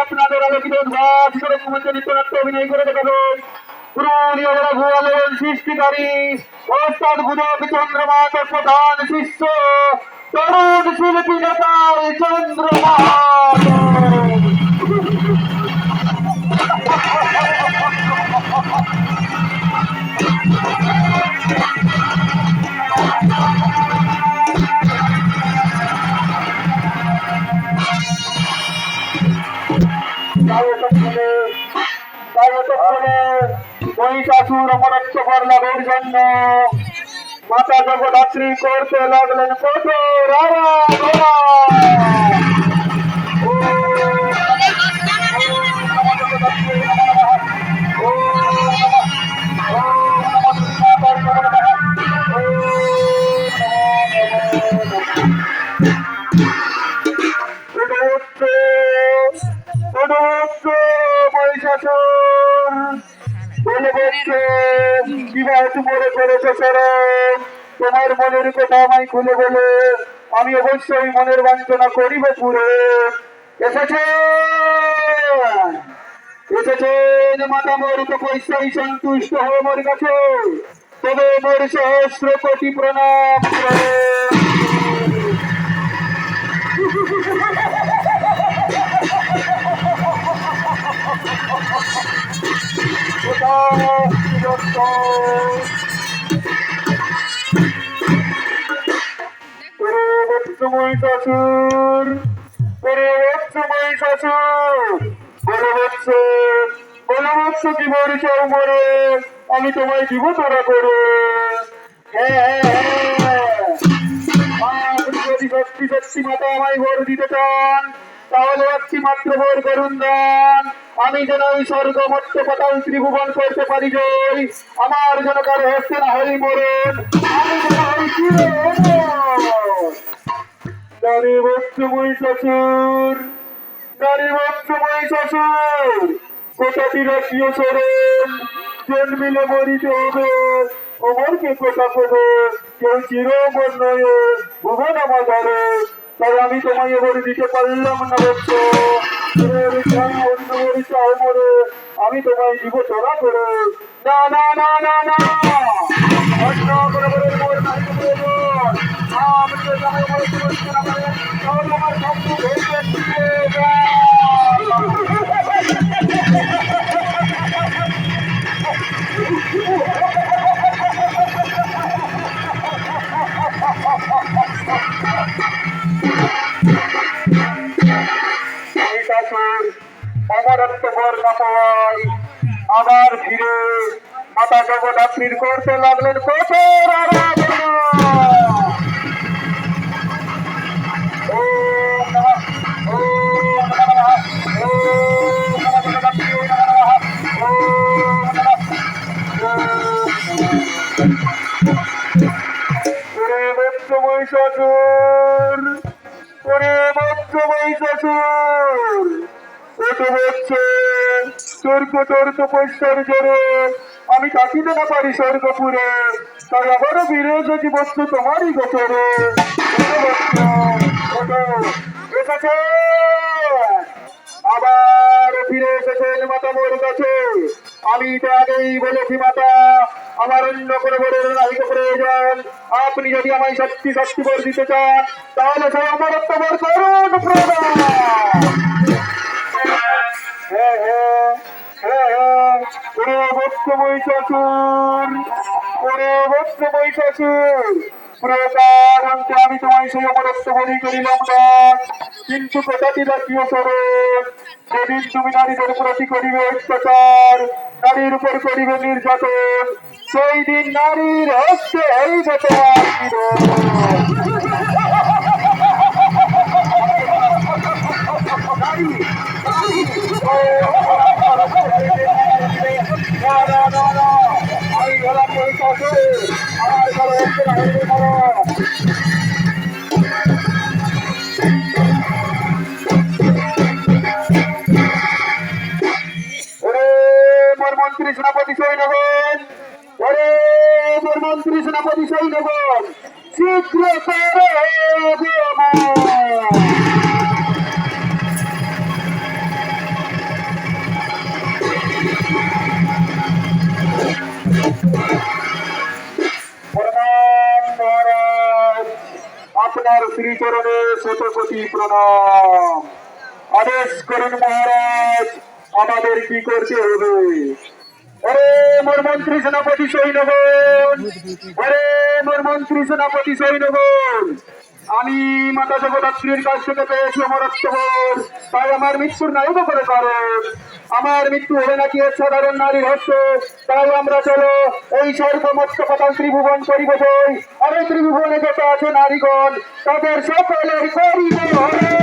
আপনাদের আলোকিত অভিনয় করে দেখাবেন সৃষ্টিকারী ওস্তাদ গুজব চন্দ্রমাতার প্রধান শিষ্য তরুণ শিল্পী নেতার চন্দ্রমা। মহিষাসুর অমরত্ব লাভের জন্য মাতা জগদ্ধাত্রী করতে লাগলেন কঠোর তোমার মনের কথা আমায় খুলে বলে আমি অবশ্যই মনের বাঞ্ছনা করিব পুরে। এসেছেন মাতা মোর তপস্যায় সন্তুষ্ট হয়ে মোর কাছে, তবে মোর সহস্র কোটি প্রণাম। মহিষাসুর বলবৎস কি মরিছ মরে আমি তোমায় দিব তোরা করে। আপনি যদি সত্যি সত্যি মাতা আমায় ভোর দিতে চান তাহলে একটি মাত্র ভোর করুন দান। আমি যেন ওই স্বর্গ মত্য পাতাল ত্রিভুবন করতে পারি জয়, আমার যেন কারো হস্তে না হই মরণ, আমি যেন হই নারী বৎস মহিষাসুর, নারী বৎস মহিষাসুর কোথাটি রাখিও সরণ, জন্মিলে মরিতে হবে অমরকে কথা করে, কেউ চিরমর নয় ভুবন আমার ধরে। তাই আমি তোমায় এবার দিতে পারলাম না বৎস, অন্য চাও মরে আমি তোমায় দিব তোরা করে। না না না না না অন্য করে মোর নাই আমার শব্দ আবার ফিরে মাতা জগদ্ধাত্রীর করতে লাগলেন কঠোর আরাধনা। তোর তপস্যার জোরে আমি থাকিতে না পারি স্বর্গপুরে, তাই আবারও ফিরে এসেছি বস্তু তোমারই গোচরে। এসেছে আবার ফিরে এসেছেন মাতা মোর কাছে। আমি তো আগেই বলেছি মাতা আমার অন্য কোনো বড়ের নাহিক প্রয়োজন, আপনি যদি আমায় সত্যি সত্যি বর দিতে চান তাহলে সে আমার বর করুন প্রদান। আমি তোমায় সেই অমরত্ব বলি করিলাম না, কিন্তু কথাটি রাখিও সরণ, যেদিন তুমি নারীদের প্রতি করিবে অত্যাচার, নারীর উপর করিবে নির্যাতন, সেই দিন নারীর হস্তে হইবে মন্ত্রী সেনাপতি সৈন্যগণ ওরে মন্ত্রী সেনাপতি সৈন্যগণ, শীঘ্র করো আগমন। প্রণাম মহারাজ, আপনার শ্রীচরণে শতকোটি প্রণাম। আদেশ করুন মহারাজ, আমাদের কি করতে হবে? ওরে মোর মন্ত্রী সেনাপতি সৈন্যগণ, ওরে মোর মন্ত্রী সেনাপতি সৈন্যগণ, আমি মাতা জগদ্ধাত্রীর কাছ থেকে পেয়েছি অমরত্ব, তাই আমার মৃত্যুর নাই বা কোনো কারণ। আমার মৃত্যু হবে নাকি এক সাধারণ নারীর হস্তে, তাই আমরা চলো এই সর্বমত্ত পাতাল ত্রিভুবন করিব জয়। আর এই ত্রিভুবনে যত আছে নারীগণ, তাদের সকলের করিব হরণ।